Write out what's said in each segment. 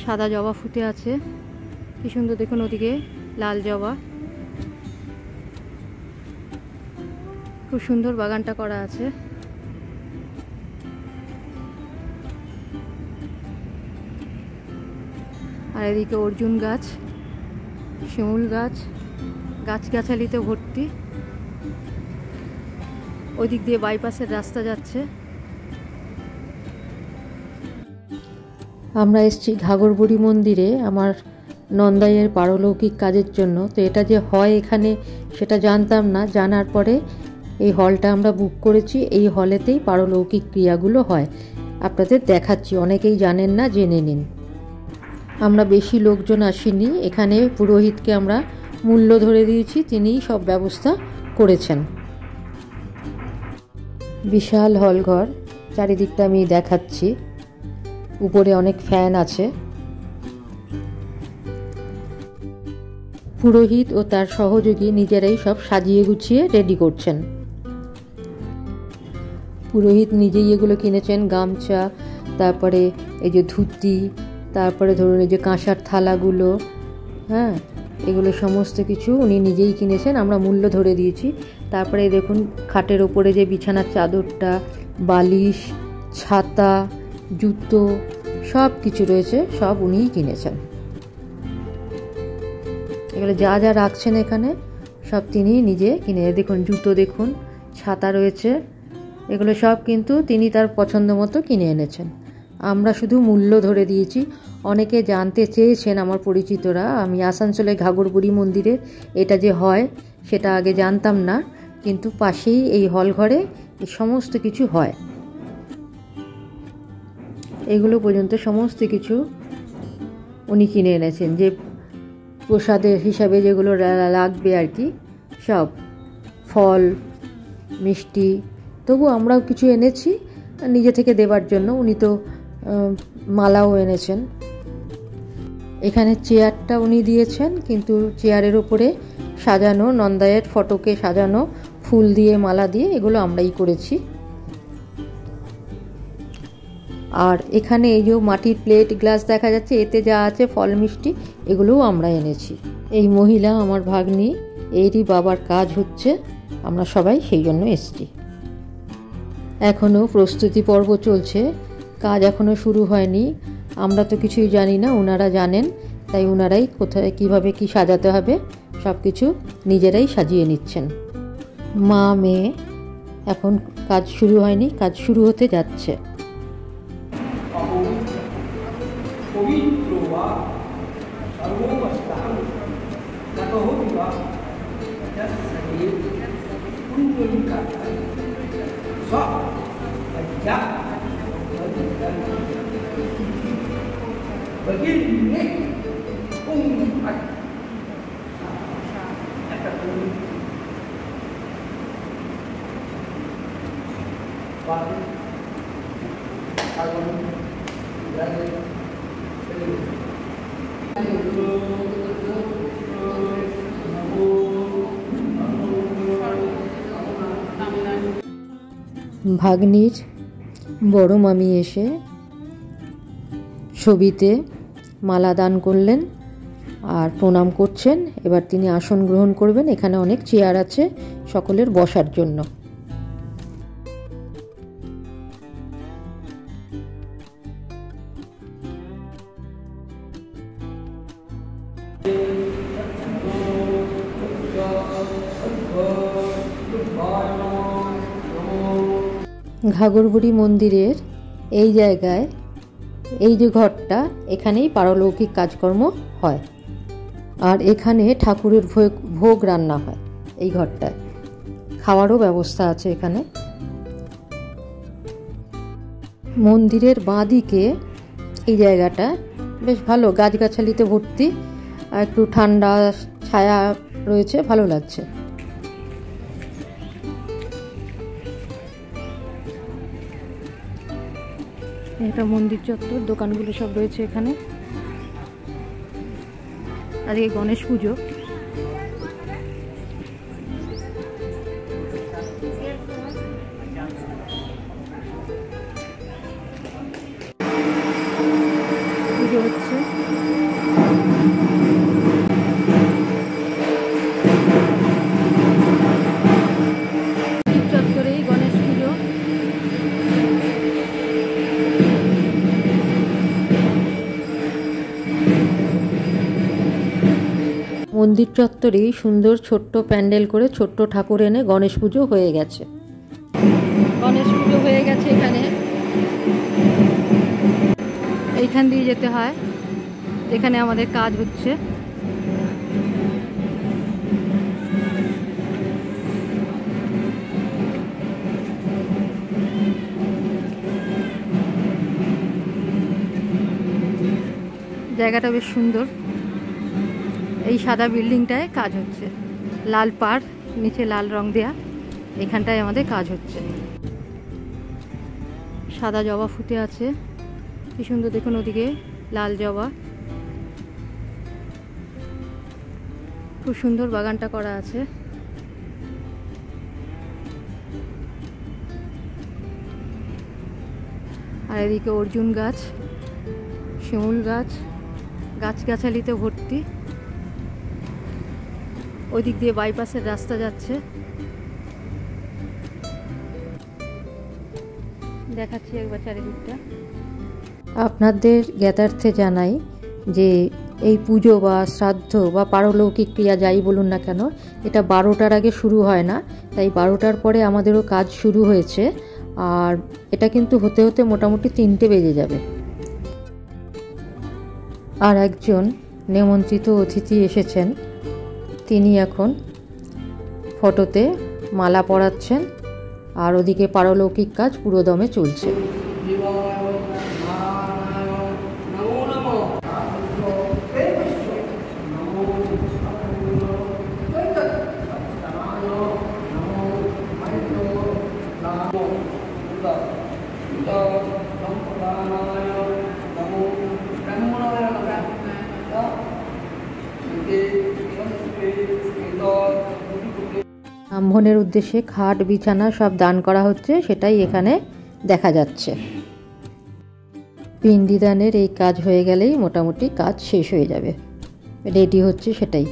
সাদা জবা ফুটে আছে, কি সুন্দর দেখুন। ওদিকে লাল জবা, খুব সুন্দর বাগানটা করা আছে। আর এদিকে অর্জুন গাছ, শিমুল গাছ, গাছগাছালিতে ভর্তি। ওই দিক দিয়ে বাইপাসের রাস্তা যাচ্ছে। আমরা এসেছি ঘাগরবুড়ি মন্দিরে আমার নন্দাইয়ের পারলৌকিক কাজের জন্য। তো এটা যে হয় এখানে সেটা জানতাম না, জানার পরে এই হলটা আমরা বুক করেছি। এই হলেতেই পারলৌকিক ক্রিয়াগুলো হয়। আপনাদের দেখাচ্ছি, অনেকেই জানেন না, জেনে নিন। আমরা বেশি লোকজন আসিনি, এখানে পুরোহিতকে আমরা মূল্য ধরে দিয়েছি, তিনিই সব ব্যবস্থা করেছেন। বিশাল হলঘর, চারিদিকটা আমি দেখাচ্ছি। উপরে অনেক ফ্যান আছে। পুরোহিত ও তার সহযোগী নিজেরাই সব সাজিয়ে গুছিয়ে রেডি করছেন। পুরোহিত নিজেই এগুলো কিনেছেন, গামছা, তারপরে এই যে ধুতি, তারপরে ধরুন এই যে কাঁসার থালাগুলো, হ্যাঁ, এগুলো সমস্ত কিছু উনি নিজেই কিনেছেন, আমরা মূল্য ধরে দিয়েছি। তারপরে দেখুন খাটের ওপরে যে বিছানার চাদরটা, বালিশ, ছাতা, জুতো, সব কিছু রয়েছে, সব উনিই কিনেছেন। এগুলো যা যা রাখছেন এখানে সব তিনি নিজে কিনে। দেখুন জুতো, দেখুন ছাতা রয়েছে, এগুলো সব কিন্তু তিনি তার পছন্দ মতো কিনে এনেছেন। আমরা শুধু মূল্য ধরে দিয়েছি। অনেকে জানতে চেয়েছেন আমার পরিচিতরা, আমি আসানসোলে ঘাগরবুড়ি মন্দিরে এটা যে হয় সেটা আগে জানতাম না, কিন্তু পাশেই এই হল ঘরে এই সমস্ত কিছু হয়। এগুলো পর্যন্ত সমস্ত কিছু উনি কিনে এনেছেন, যে প্রসাদের হিসাবে যেগুলো লাগবে আর কি, সব ফল, মিষ্টি। তবু আমরাও কিছু এনেছি নিজে থেকে দেবার জন্য। উনি তো মালাও এনেছেন। এখানে চেয়ারটা উনি দিয়েছেন, কিন্তু চেয়ারের ওপরে সাজানো নন্দাইয়ের ফটোকে সাজানো ফুল দিয়ে, মালা দিয়ে, এগুলো আমরাই করেছি। আর এখানে এই যে মাটির প্লেট গ্লাস দেখা যাচ্ছে, এতে যা আছে ফল মিষ্টি, এগুলোও আমরা এনেছি। এই মহিলা আমার ভাগ্নি, এরই বাবার কাজ হচ্ছে, আমরা সবাই সেই জন্য এসেছি। এখনও প্রস্তুতি পর্ব চলছে, কাজ এখনও শুরু হয়নি। আমরা তো কিছুই জানি না, ওনারা জানেন, তাই ওনারাই কোথায় কিভাবে কি সাজাতে হবে সব কিছু নিজেরাই সাজিয়ে নিচ্ছেন। মা মেয়ে, এখন কাজ শুরু হয়নি, কাজ শুরু হতে যাচ্ছে। ভাগ্নির বড় মামি এসে ছবিতে মালা দান করলেন আর প্রণাম করছেন। এবার তিনি আসন গ্রহণ করবেন। এখানে অনেক চেয়ার আছে সকলের বসার জন্য। ঘাগরবুড়ি মন্দিরের এই জায়গায়, এই যে ঘরটা, এখানেই পারলৌকিক কাজকর্ম হয়। আর এখানে ঠাকুরের ভোগ রান্না হয়। এই ঘরটায় খাওয়ারও ব্যবস্থা আছে এখানে। মন্দিরের বাঁদিকে এই জায়গাটা বেশ ভালো, গাছগাছালিতে ভর্তি, আর একটু ঠান্ডা ছায়া রয়েছে, ভালো লাগছে। এটা মন্দির চত্বর, দোকানগুলো সব রয়েছে এখানে। আর এই গণেশ পুজো। পুজো হচ্ছে। চত্বরেই গণেশ পুজো। মন্দির চত্বরেই সুন্দর ছোট্ট প্যান্ডেল করে ছোট্ট ঠাকুর এনে গণেশ পুজো হয়ে গেছে। গণেশ পুজো হয়ে গেছে। এখানে এইখান দিয়ে যেতে হয়, এখানে আমাদের কাজ হচ্ছে। জায়গাটা বেশ সুন্দর। এই সাদা বিল্ডিংটায় কাজ হচ্ছে, লাল পাড়, নিচে লাল রং দেয়া, এখানটায় আমাদের কাজ হচ্ছে। সাদা জবা ফুটে আছে, কি সুন্দর দেখুন, ওদিকে লাল জবা, খুব সুন্দর বাগানটা করা আছে। আর এদিকে অর্জুন গাছ, শিমুল গাছ, গাছগাছালিতে ভর্তি। ওই দিক দিয়ে বাইপাসের রাস্তা যাচ্ছে, দেখাচ্ছি একবার চারিদিকটা। আপনাদের জ্ঞাতার্থে জানাই যে এই পুজো বা শ্রাদ্ধ বা পারলৌকিক ক্রিয়া যাই বলুন না কেন, এটা 12টার আগে শুরু হয় না, তাই 12টার পরে আমাদেরও কাজ শুরু হয়েছে। আর এটা কিন্তু হতে হতে মোটামুটি 3টে বেজে যাবে। আর একজন নিমন্ত্রিত অতিথি এসেছেন, তিনি এখন ফটোতে মালা পরাচ্ছেন, আর ওদিকে পারলৌকিক কাজ পুরোদমে চলছে। ব্রাহ্মণের উদ্দেশ্যে খাট বিছানা সব দান করা হচ্ছে, সেটাই এখানে দেখা যাচ্ছে। পিণ্ডিদানের এই কাজ হয়ে গেলেই মোটামুটি কাজ শেষ হয়ে যাবে, রেডি হচ্ছে সেটাই।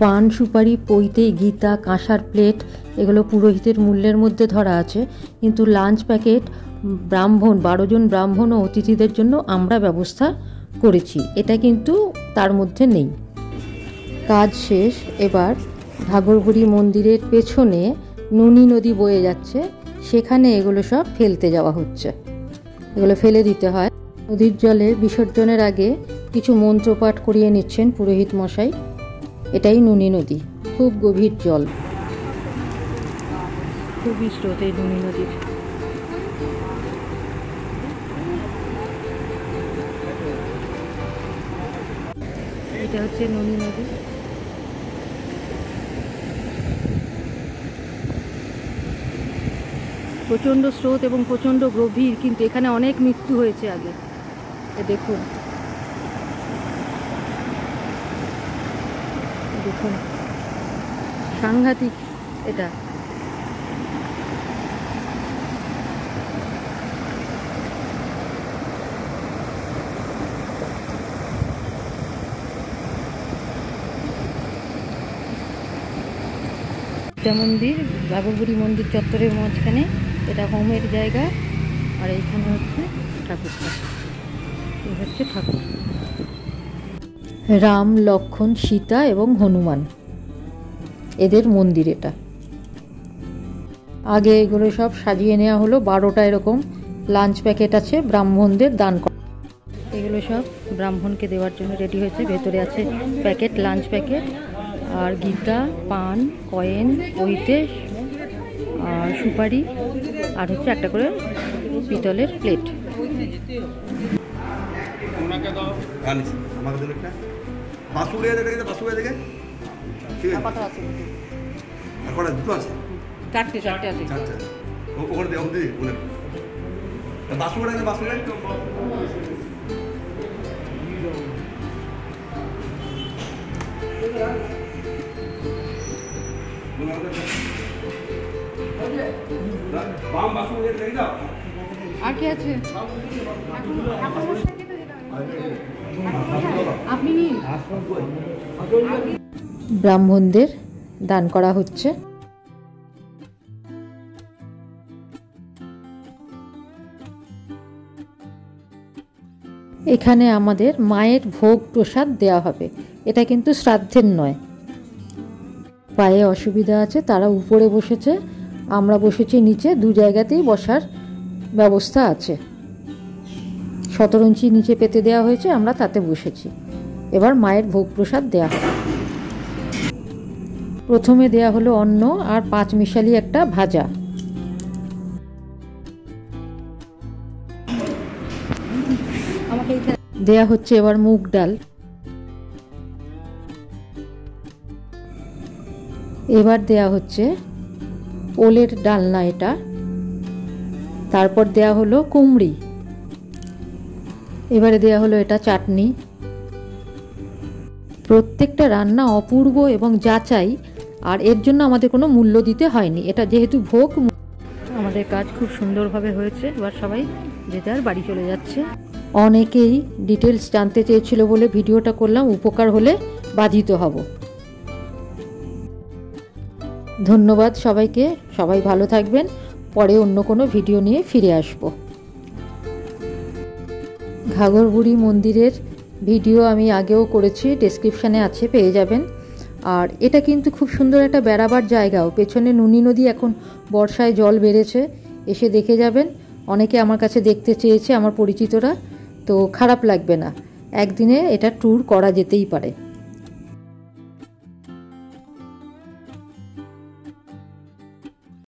পান সুপারি পৈতে গীতা কাঁসার প্লেট এগুলো পুরোহিতের মূল্যের মধ্যে ধরা আছে, কিন্তু লাঞ্চ প্যাকেট ব্রাহ্মণ 12 জন ব্রাহ্মণ ও অতিথিদের জন্য আমরা ব্যবস্থা করেছি, এটা কিন্তু তার মধ্যে নেই। কাজ শেষ। এবার ঘাগরবুড়ি মন্দিরের পেছনে নুনি নদী বয়ে যাচ্ছে, সেখানে এগুলো সব ফেলতে যাওয়া হচ্ছে, এগুলো ফেলে দিতে হয়। নদীর জলে বিসর্জনের আগে কিছু মন্ত্রপাঠ করিয়ে নিচ্ছেন পুরোহিত মশাই। এটাই নুনি নদী, খুব গভীর জল, খুবই স্রোত এই নুনি নদীর। এটা হচ্ছে নুনি নদী। প্রচণ্ড স্রোত এবং প্রচণ্ড গভীর, কিন্তু এখানে অনেক মৃত্যু হয়েছে আগে। দেখুন দেখুন, সাংঘাতিক এটা। মন্দির, ঘাগরবুড়ি মন্দির চত্বরের মাঝখানে, এটা হোমের জায়গা। আর এইখানে হচ্ছে ঠাকুরটা, এই হচ্ছে ঠাকুর রাম, লক্ষ্মণ, সীতা এবং হনুমান, এদের মন্দির এটা। আগে এগুলো সব সাজিয়ে নেওয়া হলো। 12টা এরকম লাঞ্চ প্যাকেট আছে ব্রাহ্মণদের দান করা, এগুলো সব ব্রাহ্মণকে দেওয়ার জন্য রেডি হয়েছে। ভেতরে আছে প্যাকেট, লাঞ্চ প্যাকেট, আর গীতা, পান, কয়েন, ওইতে আর সুপারি, আর হচ্ছে একটা করে পিতলের প্লেট। চারটে আছে। আর কি আছে আপনি ব্রাহ্মণদের দান করা হচ্ছে। এখানে আমাদের মায়ের ভোগ প্রসাদ দেওয়া হবে, এটা কিন্তু শ্রাদ্ধের নয়। পায়ে অসুবিধা আছে, তারা উপরে বসেছে, আমরা বসেছি নিচে, দু জায়গাতেই বসার ব্যবস্থা আছে। 17 ইঞ্চি নিচে পেতে দেওয়া হয়েছে, আমরা তাতে বসেছি। এবার মায়ের ভোগ প্রসাদ দেওয়া হবে। প্রথমে দেয়া হলো অন্ন আর 5 মিশালি একটা ভাজা। দেয়া হচ্ছে এবার মুগ ডাল। এবার দেয়া হচ্ছে ওলের ডালনা এটা। তারপর দেয়া হলো কুমড়ি। এবারে দেয়া হলো এটা চাটনি। প্রত্যেকটা রান্না অপূর্ব এবং যাচাই, আর এর জন্য আমাদের কোনো মূল্য দিতে হয়নি। এটা যেহেতু ভোগ, আমাদের কাজ খুব সুন্দরভাবে হয়েছে। এবার সবাই যে যার বাড়ি চলে যাচ্ছে। অনেকেই ডিটেলস জানতে চেয়েছিল বলে ভিডিওটা করলাম, উপকার হলে বাধিত হব। ধন্যবাদ সবাইকে, সবাই ভালো থাকবেন। পরে অন্য কোনো ভিডিও নিয়ে ফিরে আসব। ঘাঘরবুড়ি মন্দিরের ভিডিও আমি আগেও করেছি, ডেসক্রিপশানে আছে, পেয়ে যাবেন। আর এটা কিন্তু খুব সুন্দর একটা বেড়াবার জায়গাও। পেছনে নুনি নদী, এখন বর্ষায় জল বেড়েছে, এসে দেখে যাবেন। অনেকে আমার কাছে দেখতে চেয়েছে, আমার পরিচিতরা, তো খারাপ লাগবে না, একদিনে এটা ট্যুর করা যেতেই পারে।